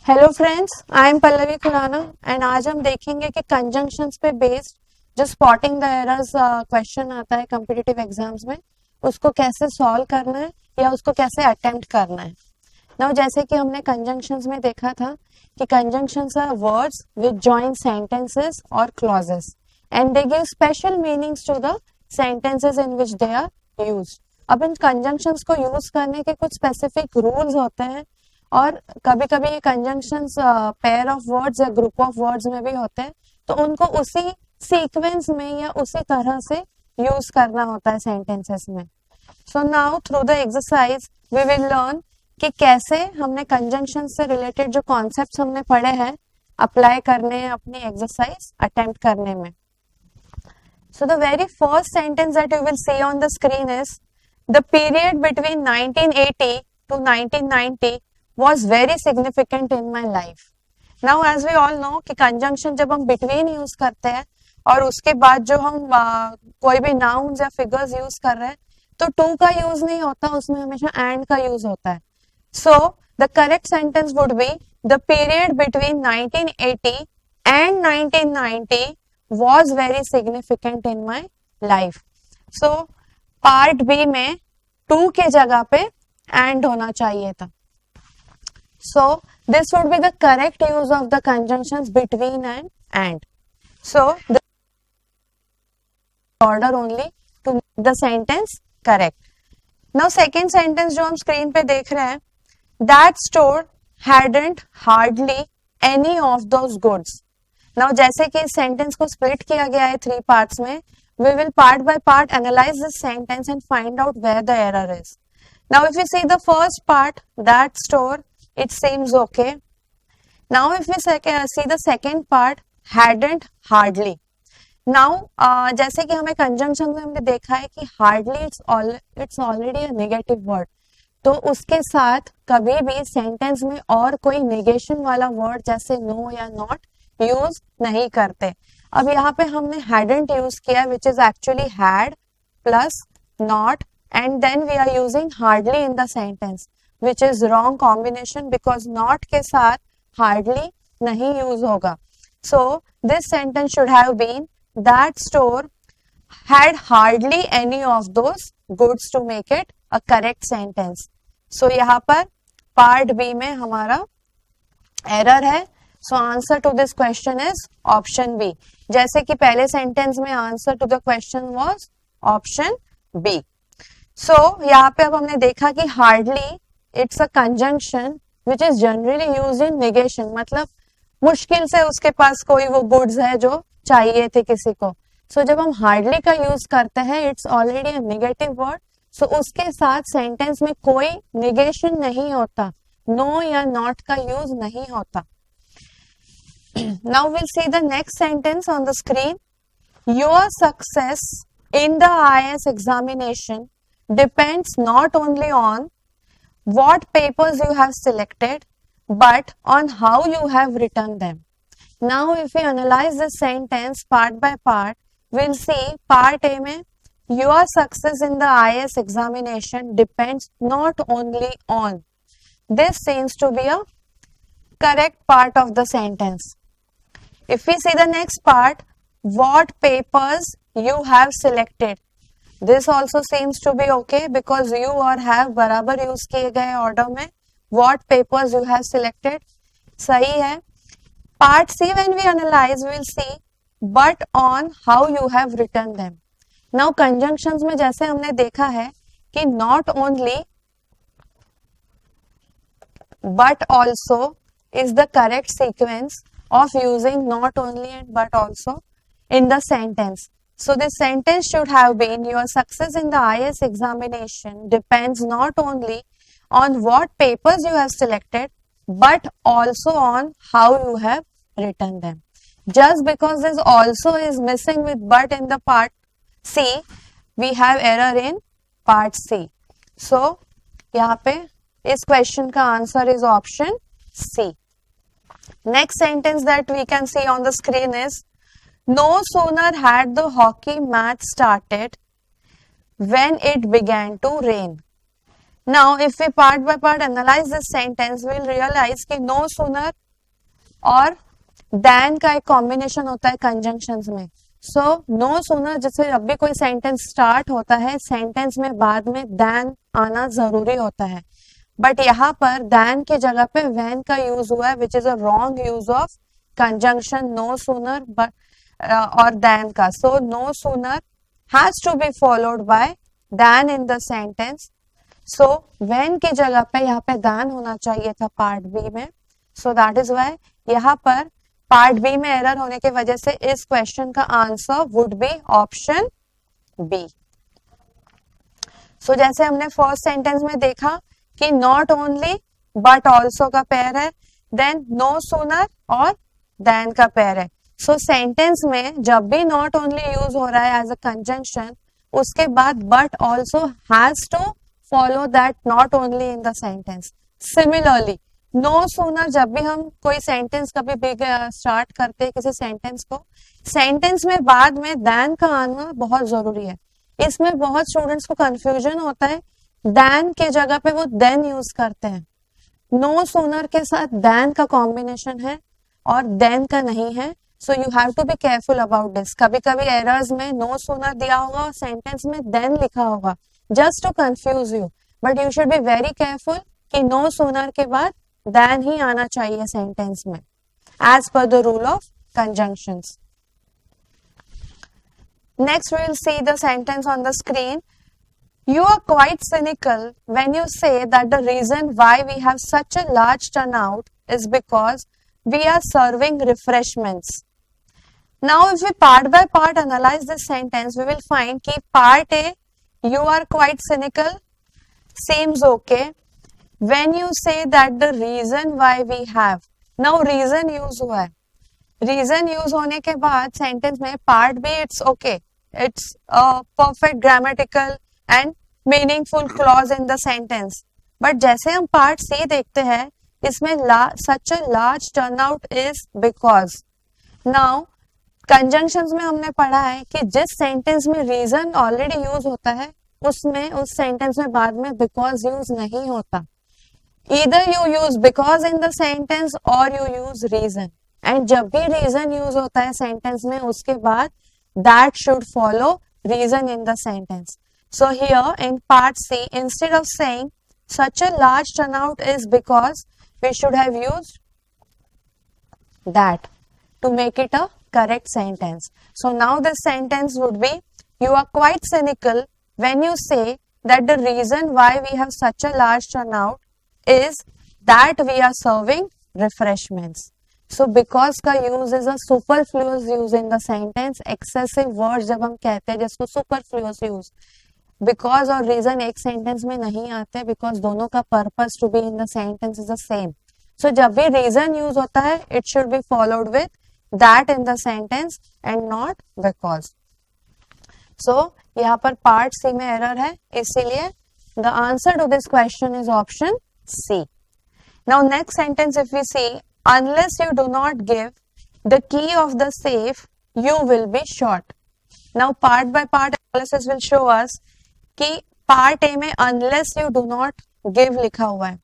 Hello friends, I am Pallavi Khurana and आज हम देखेंगे कि कंजंक्शंस पे बेस्ड जो स्पॉटिंग द एरर्स क्वेश्चन आता है कॉम्पिटिटिव एग्जाम्स में, उसको कैसे सॉल्व करना है या उसको कैसे अटेम्प्ट करना है। नाउ जैसे कि हमने कंजंक्शंस में देखा था कि conjunctions are words with join sentences और clauses and they give special meanings to the sentences in which they are used. अब इन कंजंक्शंस को यूज करने के कुछ स्पेसिफिक रूल्स होते हैं और कभी कभी ये कंजंक्शंस पेयर ऑफ वर्ड्स या ग्रुप ऑफ वर्ड्स में भी होते हैं, तो उनको उसी सीक्वेंस में या उसी तरह से यूज करना होता है सेंटेंसेस में। So now through the exercise we will learn कि कैसे हमने कंजंक्शन से रिलेटेड जो कॉन्सेप्ट्स हमने पढ़े हैं अप्लाई करने हैं अपनी एक्सरसाइज अटेम्प्ट करने में। So the very first sentence that you will see on the screen is the period between 1980 to 1990 was very significant in my life. Now as we all know कि conjunction जब हम between use करते हैं और उसके बाद जो हम कोई भी nouns या figures यूज कर रहे हैं तो to का यूज नहीं होता, उसमें हमेशा and का यूज होता है। So the correct sentence would be the period between 1980 and 1990 was very significant in my life. So part B में to के जगह पे and होना चाहिए था। So this would be the correct use of the conjunctions between and. So the order only to make the sentence correct. Now second sentence जो हम screen पे देख रहे हैं, that store hadn't hardly any of those goods. Now जैसे कि इस sentence को split किया गया है 3 parts में, we will part by part analyze this sentence and find out where the error is. Now if we see the first part, that store, it seems okay. Now if we see the second part, hadn't hardly. Now जैसे कि हमें conjunction में हमने देखा है कि hardly it's already a negative word, तो उसके साथ कभी भी सेंटेंस में और कोई नेगेशन वाला वर्ड जैसे no या not यूज नहीं करते। अब यहाँ पे हमने hadn't यूज किया which is actually had plus not and then we are using hardly in the sentence, which is wrong combination because not के साथ hardly नहीं use होगा। So this sentence should have been that store had hardly any of those goods to make it a correct sentence. So यहाँ पर part B में हमारा error है। So answer to this question is option B. जैसे कि पहले sentence में answer to the question was option B. So यहाँ पे अब हमने देखा कि hardly it's a conjunction which is generally used in negation, मतलब मुश्किल से उसके पास कोई वो goods है जो चाहिए थे किसी को। So जब हम hardly का यूज करते हैं it's already a negative word, so उसके साथ sentence में कोई negation नहीं होता, no या not का यूज नहीं होता। Now we'll see the next sentence on the screen. Your success in the IAS examination depends not only on what papers you have selected, but on how you have written them. Now, if we analyze this sentence part by part, we'll see part A में your success in the IAS examination depends not only on. This seems to be a correct part of the sentence. If we see the next part, what papers you have selected. This also seems to be okay because you और have बराबर use किए गए order में। What papers you have selected सही है। Part C when we analyze we will see but on how you have written them. Now conjunctions में जैसे हमने देखा है कि not only but also is the correct sequence of using not only and but also in the sentence. So this sentence should have been your success in the IAS examination depends not only on what papers you have selected but also on how you have written them. Just because this also is missing with but in the part C, we have error in part C. So यहाँ पे इस question का answer is option C. Next sentence that we can see on the screen is no sooner had the hockey match started when it began to rain. Now if we part by part analyze this sentence, we will realize कि no sooner और than का एक combination होता है conjunctions में. सो no sooner, जैसे जब भी कोई सेंटेंस स्टार्ट होता है, सेंटेंस में बाद में than आना जरूरी होता है, बट यहाँ पर than के जगह पे when का यूज हुआ है, which is a wrong use of conjunction no sooner but और than का. So no sooner has to be followed by than in the sentence. So when की जगह पे यहाँ पे than होना चाहिए था पार्ट बी में. सो दैट इज वाई यहाँ पर पार्ट बी में एरर होने की वजह से इस क्वेश्चन का answer would be option B. So जैसे हमने फर्स्ट सेंटेंस में देखा कि नॉट ओनली बट ऑल्सो का पेयर है, देन नो सूनर और देन का पेयर है. सो सेंटेंस में जब भी नॉट ओनली यूज हो रहा है एज अ कंजंक्शन, उसके बाद but also has to follow that not only in the sentence. Similarly no sooner, जब भी हम कोई सेंटेंस कभी भी स्टार्ट करते हैं किसी सेंटेंस को, सेंटेंस में बाद में देन का आना बहुत जरूरी है. इसमें बहुत स्टूडेंट्स को कंफ्यूजन होता है, देन के जगह पे वो देन यूज करते हैं. नो सूनर के साथ देन का कॉम्बिनेशन है और देन का नहीं है. So you have to be careful about this. कभी कभी एरर्स में नो सूनर दिया होगा और सेंटेंस में देन लिखा होगा, just to confuse you, but you should be very careful कि नो सूनर के बाद देन ही आना चाहिए सेंटेंस में, as per the rule of conjunctions. Next we will see the sentence on the screen. You are quite cynical when you say that the reason why we have such a large turnout is because we are serving refreshments. Now if we part by part analyze this sentence, we will find कि part A, you are quite cynical, seems okay. When you say that the reason why we have, now reason use हुआ है, reason use होने के बाद sentence में part B it's okay, it's perfect grammatical and meaningful clause in the sentence. But जैसे हम part C देखते हैं, इसमें such a large turnout is because. Now conjunctions में हमने पढ़ा है कि जिस सेंटेंस में रीजन ऑलरेडी यूज होता है, उसमें उस सेंटेंस में बाद में बिकॉज यूज नहीं होता. Either you use because in the sentence or you use reason. And जब भी reason use होता है sentence में, उसके बाद that should follow reason in the sentence. So here in part C, instead of saying such a large turnout is because, we should have used that to make it a correct sentence. So now this sentence would be, you are quite cynical when you say that the reason why we have such a large turnout is that we are serving refreshments. So because का use is a superfluous use in the sentence. excessive words जब हम कहते हैं जिसको superfluous use, because और reason एक sentence में नहीं आते, because दोनों का purpose to be in the sentence is the same. So जब भी reason use होता है, it should be followed with that in the sentence and not because. So यहाँ पर part C में error है, इसीलिए the answer to this question is option C. Now next sentence if we see, unless you do not give the key of the safe, you will be shot. Now part by part analysis will show us कि part A में unless you do not give लिखा हुआ है.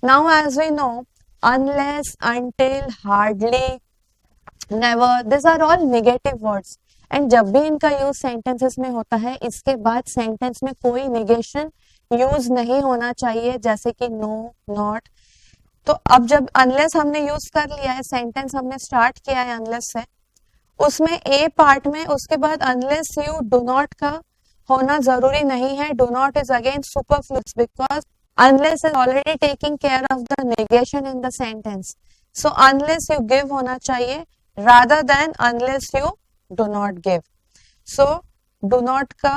Now as we know, unless, until, hardly, never, these are all negative words. And जब भी इनका use sentences में होता है, इसके बाद सेंटेंस में कोई नेगेशन यूज नहीं होना चाहिए, जैसे कि नो, नॉट. तो अब जब अनलेस हमने यूज कर लिया है, सेंटेंस हमने स्टार्ट किया है अनलेस से, उसमें ए पार्ट में उसके बाद अनलेस यू डू नॉट का होना जरूरी नहीं है. Do not is again superfluous because unless is already taking care of the negation in the sentence. So unless you give होना चाहिए rather than unless you do not give. So do not का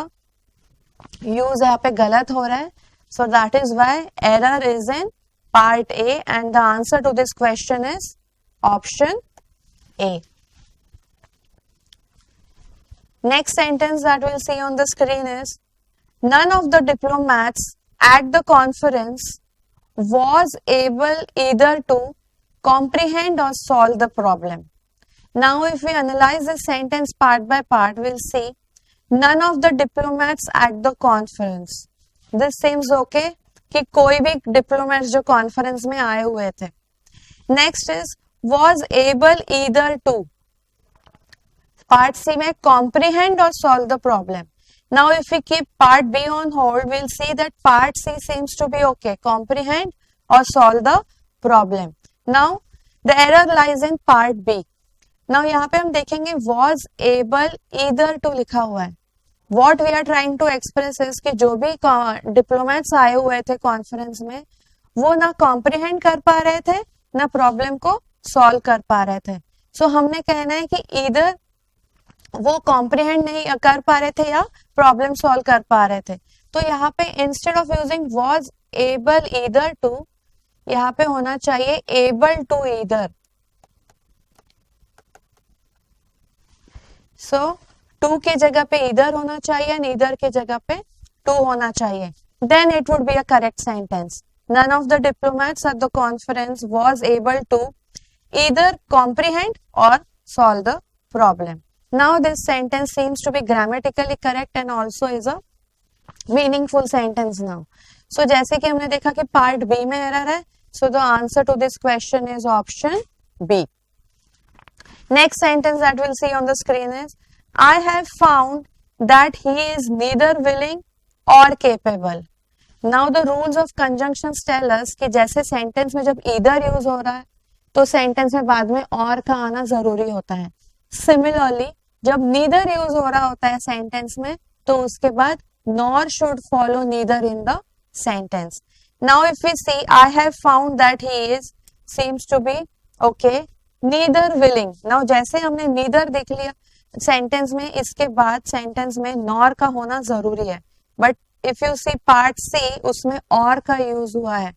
use यहाँ पे गलत हो रहा है. So that is why error is in part A and the answer to this question is option A. Next sentence that we'll see on the screen is, none of the diplomats at the conference was able either to comprehend or solve the problem. Now if we analyze this sentence part by part, we'll see, none of the diplomats at the conference. This seems okay. कि कोई भी diplomats जो conference में आए हुए थे. Next is was able either to, part C में comprehend or solve the problem. Now if we keep part B on hold, we'll see that part C seems to be okay, comprehend or solve the problem. Now the error lies in part B. Now यहाँ पे हम देखेंगे was able either to लिखा हुआ है. What we are trying to express is कि जो भी डिप्लोमेट्स आए हुए थे कॉन्फ्रेंस में वो ना कॉम्प्रिहेंड कर पा रहे थे ना प्रॉब्लम को सॉल्व कर पा रहे थे. सो हमने कहना है कि इधर वो कॉम्प्रिहेंड नहीं कर पा रहे थे या प्रॉब्लम सॉल्व कर पा रहे थे. तो यहाँ पे instead of using was able either to, यहाँ पे होना चाहिए able to either. So to के जगह पे ईदर होना चाहिए एंड ईदर के जगह पे टू होना चाहिए. Then it would be a correct sentence. None of the diplomats at the conference was able to either comprehend or solve the problem. Now this sentence seems to be grammatically correct and also is a meaningful sentence now. So जैसे कि हमने देखा कि part B में error है, so the answer to this question is option B. Next sentence that we'll see on the screen is I have found that he is neither willing or capable. Now the rules of conjunctions tell us कि जैसे sentence में जब either use हो रहा है तो sentence में बाद में और का आना जरूरी होता है. सिमिलरली जब नीदर यूज हो रहा होता है सेंटेंस में तो उसके बाद nor should follow neither in the sentence. Now if we see I have found that he is seems to be okay neither willing. Now जैसे हमने नीदर देख लिया सेंटेंस में, इसके बाद सेंटेंस में नॉर का होना जरूरी है. But if you see part C उसमें और का यूज हुआ है,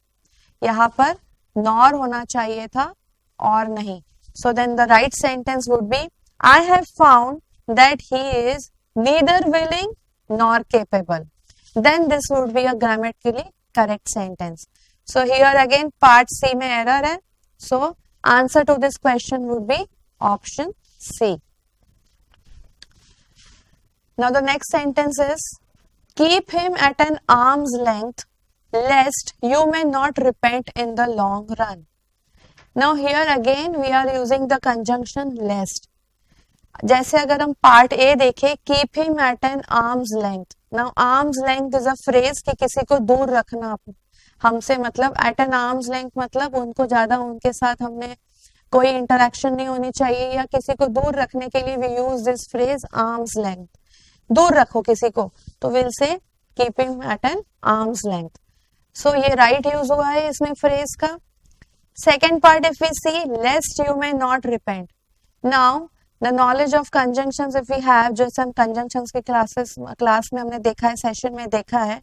यहाँ पर नॉर होना चाहिए था और नहीं. So then the right sentence would be I have found that he is neither willing nor capable. Then this would be a grammatically correct sentence. So here again part C में error है. So answer to this question would be option C. Now the next sentence is keep him at an arm's length lest you may not repent in the long run. Now here again we are using the conjunction lest. जैसे अगर हम part A देखें keep him at an arm's length. Now arm's length is a phrase कि किसी को दूर रखना हमसे, मतलब at an arm's length मतलब उनको ज्यादा उनके साथ हमने कोई इंटरेक्शन नहीं होनी चाहिए या किसी को दूर रखने के लिए we use this phrase arm's length. दूर रखो किसी को तो will say keep him at an arms length. So ये राइट यूज हुआ है इसमें फ्रेज का. Second part if we see lest you may not repent. Now the knowledge of conjunctions if we have, जैसे हम कंजंक्शंस के class में हमने देखा है, सेशन में देखा है,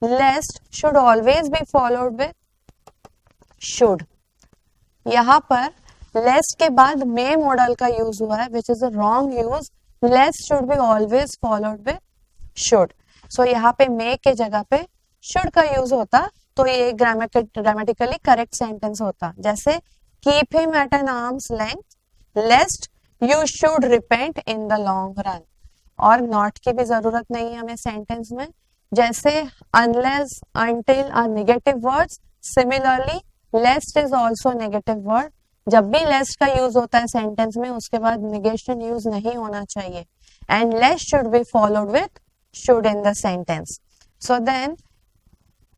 lest should always be followed with should. यहाँ पर लेस्ट के बाद मे मॉडल का यूज हुआ है which is a wrong use. Less should be always followed with should. So यहाँ पे may के जगह पे should का यूज होता तो ये ग्रामेटिकली करेक्ट सेंटेंस होता. जैसे keep him at an arm's length lest you should repent in the long run. और not की भी जरूरत नहीं है हमें सेंटेंस में. जैसे unless, until are negative words. Similarly lest is also negative word. जब भी लेस्ट का यूज होता है सेंटेंस में उसके बाद निगेशन यूज नहीं होना चाहिए and lest should be followed with should in the sentence. So then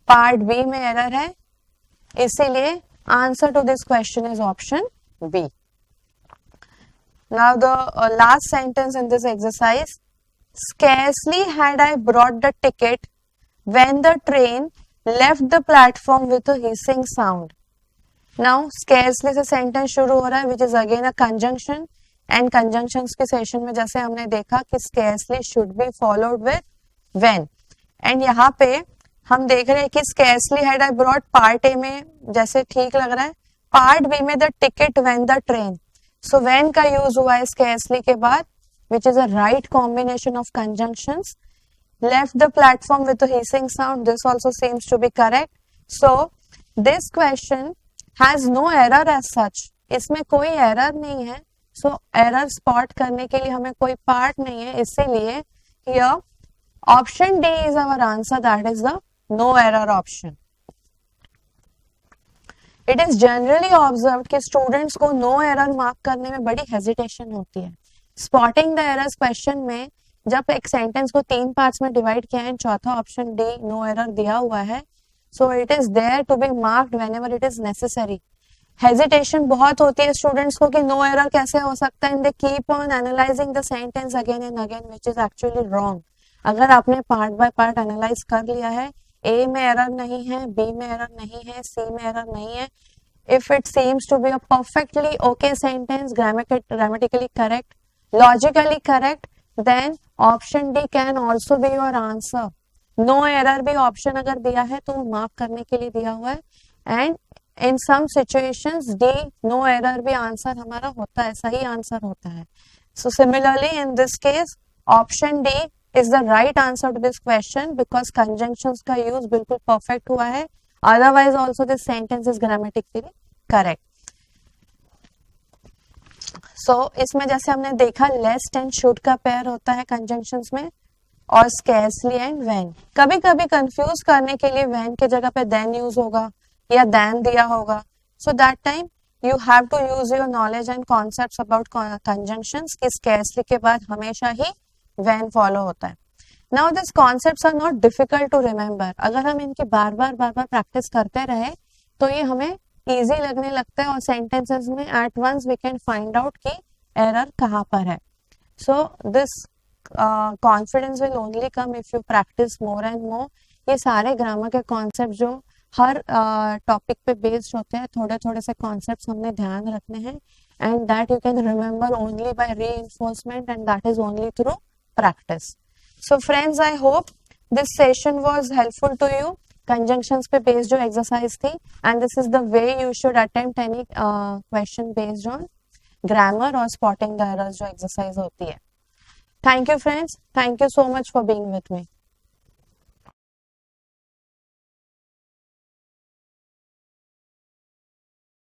part B में एरर है, इसीलिए answer to this question is option B. Now the last sentence in this exercise scarcely had I brought the ticket when the train left the platform with a hissing sound. Now scarcely से sentence शुरू हो रहा है which is again a conjunction and conjunctions के session में जैसे हमने देखा कि scarcely should be followed with when. And यहाँ पे हम देख रहे हैं कि scarcely had I brought part A में जैसे ठीक लग रहा है, पार्ट बी में the ticket when the train. So when का यूज हुआ है स्केर्सली के बाद विच is a right combination of conjunctions. Left the platform with the hissing sound, this also seems to be correct. So this question has no error as such. इसमें कोई error नहीं है. So error spot करने के लिए हमें कोई part नहीं है, इसीलिए here option D is our answer, that is the no error option. It is generally observe कि स्टूडेंट्स को नो एरर मार्क करने में बड़ी हेजिटेशन होती है. स्पॉटिंग द एरर्स क्वेश्चन में जब एक सेंटेंस को 3 पार्ट्स में डिवाइड किया है, चौथा ऑप्शन डी नो एरर दिया हुआ है, so it is there to be marked whenever it is necessary. Hesitation बहुत होती है स्टूडेंट्स को कि नो एरर कैसे हो सकता है, and they keep on analysing the sentence again and again which is actually wrong. अगर आपने पार्ट बाय पार्ट एनालाइज कर लिया है, ए में एरर नहीं है, बी में एरर नहीं है, सी में एरर नहीं है, if it seems to be a perfectly okay sentence, grammatically correct, logically correct, then option D can also be your answer. No error भी option अगर दिया है तो मार्क करने के लिए दिया हुआ है, and in some situations D no error भी आंसर हमारा होता है, सही आंसर होता है. So similarly in this case option D is the right answer to this question because conjunctions का use बिल्कुल perfect हुआ है. Otherwise also this sentence is grammatically correct. So इसमें जैसे हमने देखा lest and should का पेयर होता है conjunctions में, और scarcely and when. कभी कभी कंफ्यूज करने के लिए when के जगह पे then यूज होगा या than दिया होगा. So that time you have to use your knowledge and concepts about conjunctions कि scarcely के बाद हमेशा ही when follow होता है. Now these concepts are not difficult to remember. अगर हम इनके बार बार प्रैक्टिस करते रहे तो ये हमें इजी लगने लगता है और सेंटेंसेस में at once we can find out कि एरर कहाँ पर है. So this confidence will only come if you practice more and more. ये सारे ग्रामर के कॉन्सेप्ट जो हर टॉपिक पे बेस्ड होते हैं, थोड़े थोड़े से कॉन्सेप्ट्स हमने ध्यान रखने हैं, and that you can remember only by reinforcement, and that is only through practice. So friends, I hope this session was helpful to you. Conjunctions पे based जो exercise थी, and this is the way you should attempt any question based on grammar or spotting the errors जो exercise होती है. Thank you friends. Thank you so much for being with me.